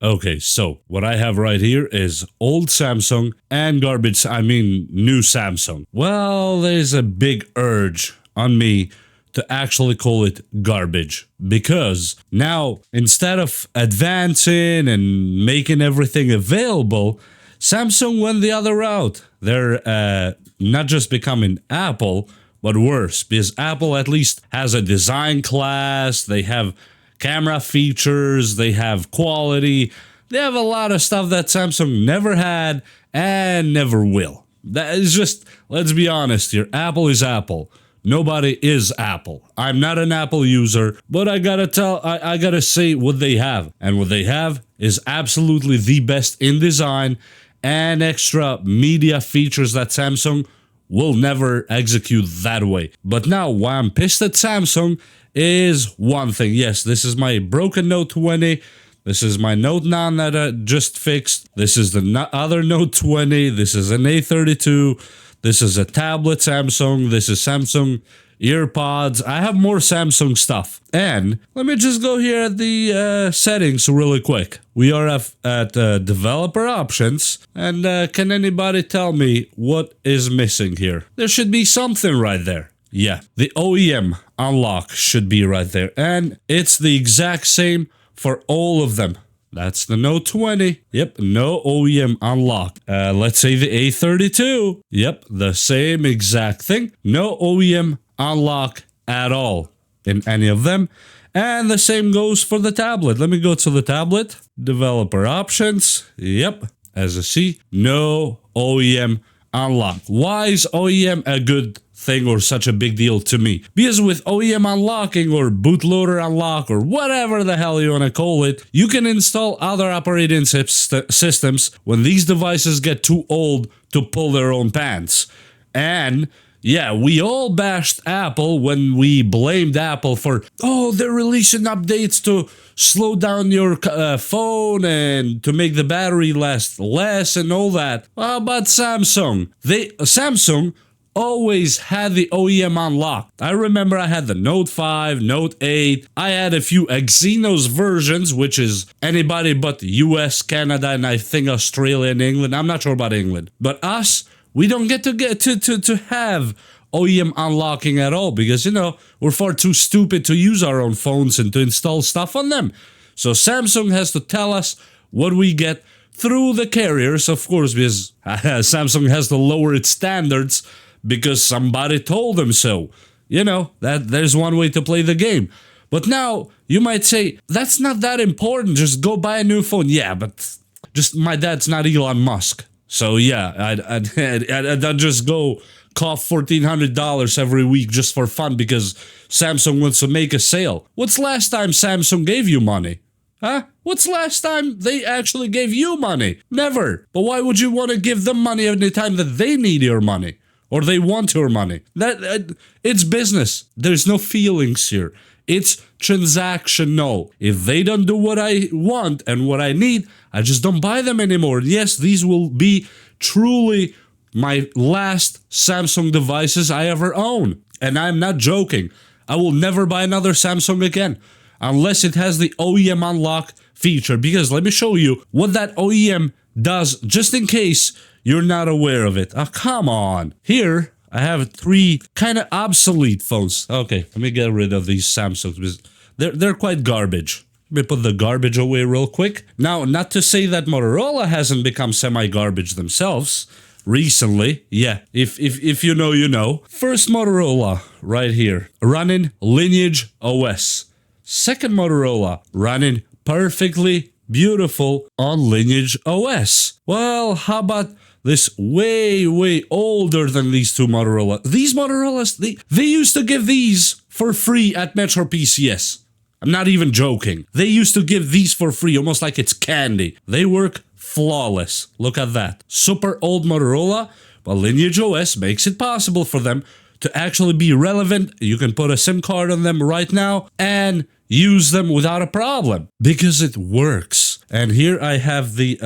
Okay, so what I have right here is old Samsung and garbage, I mean new Samsung. Well, there's a big urge on me to actually call it garbage because now instead of advancing and making everything available, Samsung went the other route. They're not just becoming Apple, but worse, because Apple at least has a design class, they have camera features, they have quality, they have a lot of stuff that Samsung never had and never will. That is just, let's be honest here, Apple is Apple. Nobody is Apple. I'm not an Apple user, but I gotta say what they have. And what they have is absolutely the best in design and extra media features that Samsung will never execute that way. But now, why I'm pissed at Samsung is one thing. Yes, this is my broken Note 20. This is my Note 9 that I just fixed. This is the other Note 20. This is an A32. This is a tablet Samsung. This is Samsung EarPods. I have more Samsung stuff. And let me just go here at the settings really quick. We are at developer options. And can anybody tell me what is missing here? There should be something right there. Yeah, the OEM unlock should be right there. And it's the exact same for all of them. That's the Note 20. Yep, no OEM unlock. Let's say the A32. Yep, the same exact thing. No OEM unlock at all in any of them. And the same goes for the tablet. Let me go to the tablet. Developer options. Yep, as you see, no OEM unlock. Why is OEM a good thing or such a big deal to me? Because with OEM unlocking or bootloader unlock or whatever the hell you want to call it, you can install other operating systems when these devices get too old to pull their own pants. And yeah, we all bashed Apple when we blamed Apple for, oh, they're releasing updates to slow down your phone and to make the battery last less and all that. How about Samsung? Samsung always had the OEM unlocked. I remember I had the Note 5, Note 8. I had a few Exynos versions, which is anybody but the US, Canada, and I think Australia and England. I'm not sure about England. But us, we don't get to have OEM unlocking at all because, you know, we're far too stupid to use our own phones and to install stuff on them. So Samsung has to tell us what we get through the carriers, of course, because Samsung has to lower its standards because somebody told them so. You know, that there's one way to play the game. But now you might say, that's not that important. Just go buy a new phone. Yeah, but just my dad's not Elon Musk. So yeah, I'd just go cough $1,400 every week just for fun because Samsung wants to make a sale. What's last time Samsung gave you money? Huh? What's last time they actually gave you money? Never. But why would you want to give them money any time that they need your money? Or they want your money? It's business. There's no feelings here. It's transactional. If they don't do what I want and what I need, I just don't buy them anymore. Yes, these will be truly my last Samsung devices I ever own. And I'm not joking. I will never buy another Samsung again unless it has the OEM unlock feature. Because let me show you what that OEM does just in case you're not aware of it. Oh, come on. Here, I have 3 kind of obsolete phones. Okay, let me get rid of these Samsungs. They're quite garbage. Let me put the garbage away real quick. Now, not to say that Motorola hasn't become semi-garbage themselves recently. Yeah, if you know, you know. First Motorola, right here, running Lineage OS. Second Motorola, running perfectly beautiful on Lineage OS. Well, how about this way older than these two Motorola? These Motorola's, they used to give these for free at Metro PCS. I'm not even joking. They used to give these for free, almost like it's candy. They work flawless. Look at that. Super old Motorola, but Lineage OS makes it possible for them to actually be relevant. You can put a SIM card on them right now and use them without a problem because it works. And here I have the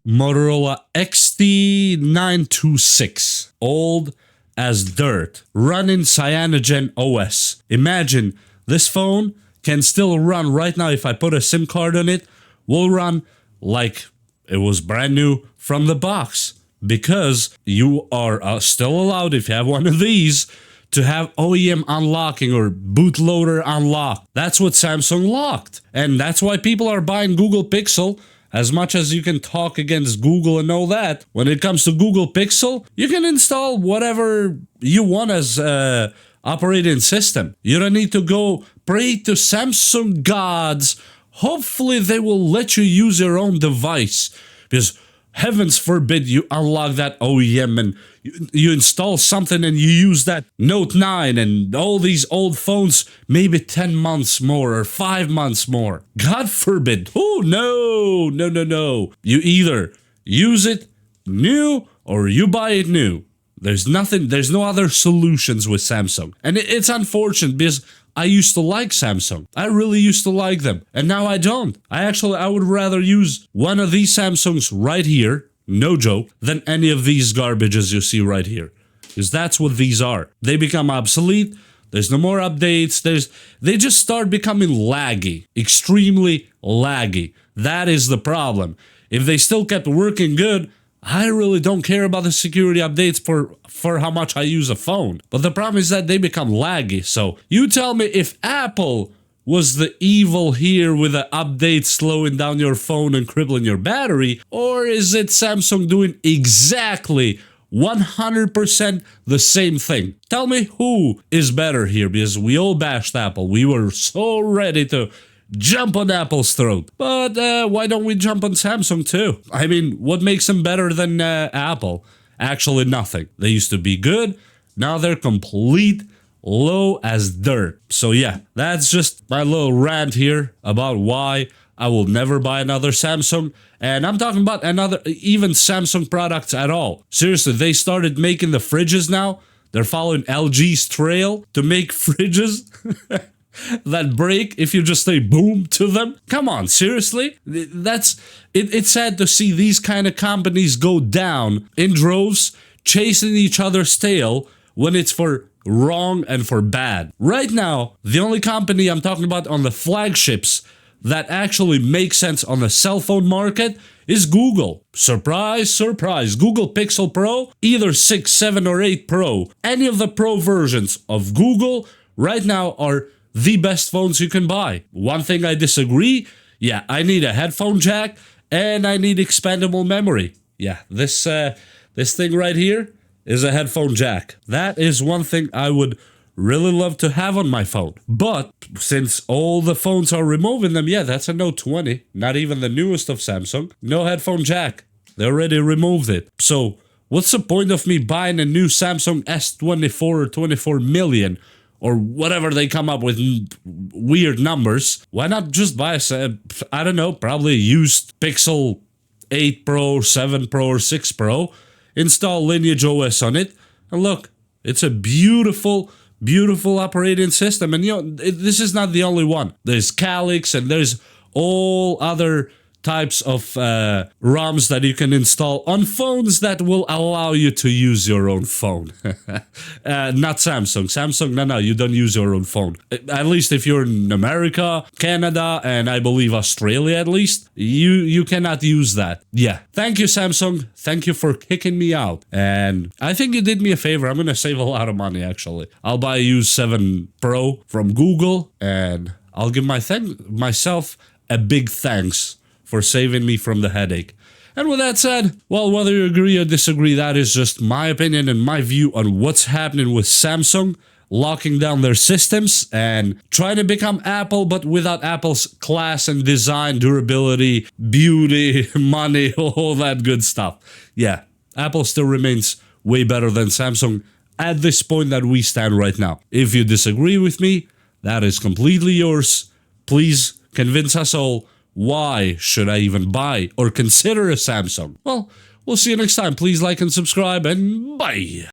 Motorola XT926, old as dirt, running Cyanogen OS. Imagine this phone can still run right now. If I put a SIM card on it, will run like it was brand new from the box. Because you are still allowed, if you have one of these, to have OEM unlocking or bootloader unlock. That's what Samsung locked. And that's why people are buying Google Pixel. As much as you can talk against Google and all that, when it comes to Google Pixel, you can install whatever you want as operating system. You don't need to go pray to Samsung gods. Hopefully they will let you use your own device. Because heavens forbid you unlock that OEM and you install something and you use that Note 9 and all these old phones maybe 10 months more or 5 months more. God forbid. Oh, no, no, no, no. You either use it new or you buy it new. There's no other solutions with Samsung. And it's unfortunate because I used to like Samsung. I really used to like them. And now I don't. I would rather use one of these Samsungs right here, no joke, than any of these garbages you see right here. Because that's what these are. They become obsolete. There's no more updates. They just start becoming laggy. Extremely laggy. That is the problem. If they still kept working good, I really don't care about the security updates for how much I use a phone. But the problem is that they become laggy. So you tell me if Apple was the evil here with the updates slowing down your phone and crippling your battery, or is it Samsung doing exactly 100% the same thing? Tell me who is better here, because we all bashed Apple. We were so ready to jump on Apple's throat. But why don't we jump on Samsung too? I mean, what makes them better than Apple? Actually, nothing. They used to be good. Now they're complete low as dirt. So yeah, that's just my little rant here about why I will never buy another Samsung. And I'm talking about even Samsung products at all. Seriously, they started making the fridges now. They're following LG's trail to make fridges that break if you just say boom to them. Come on, seriously? It's sad to see these kind of companies go down in droves, chasing each other's tail when it's for wrong and for bad. Right now, the only company I'm talking about on the flagships that actually makes sense on the cell phone market is Google. Surprise, surprise. Google Pixel Pro, either 6, 7, or 8 Pro. Any of the Pro versions of Google right now are the best phones you can buy. One thing I disagree, yeah, I need a headphone jack and I need expandable memory. Yeah, this thing right here is a headphone jack. That is one thing I would really love to have on my phone. But since all the phones are removing them, yeah, that's a Note 20, not even the newest of Samsung. No headphone jack. They already removed it. So what's the point of me buying a new Samsung S24 or 24 million or whatever they come up with weird numbers? Why not just buy I don't know, probably a used Pixel 8 Pro, 7 Pro, or 6 Pro, install Lineage OS on it, and look, it's a beautiful, beautiful operating system. And this is not the only one. There's Calyx and there's all other types of ROMs that you can install on phones that will allow you to use your own phone. Not Samsung. Samsung, no, you don't use your own phone. At least if you're in America, Canada, and I believe Australia at least, you cannot use that. Yeah. Thank you, Samsung. Thank you for kicking me out. And I think you did me a favor. I'm going to save a lot of money, actually. I'll buy a used 7 Pro from Google, and I'll give myself a big thanks for saving me from the headache. And with that said, well, whether you agree or disagree, that is just my opinion and my view on what's happening with Samsung locking down their systems and trying to become Apple, but without Apple's class and design, durability, beauty, money, all that good stuff. Yeah, Apple still remains way better than Samsung at this point that we stand right now. If you disagree with me, that is completely yours. Please convince us all. Why should I even buy or consider a Samsung? Well, we'll see you next time. Please like and subscribe, and bye.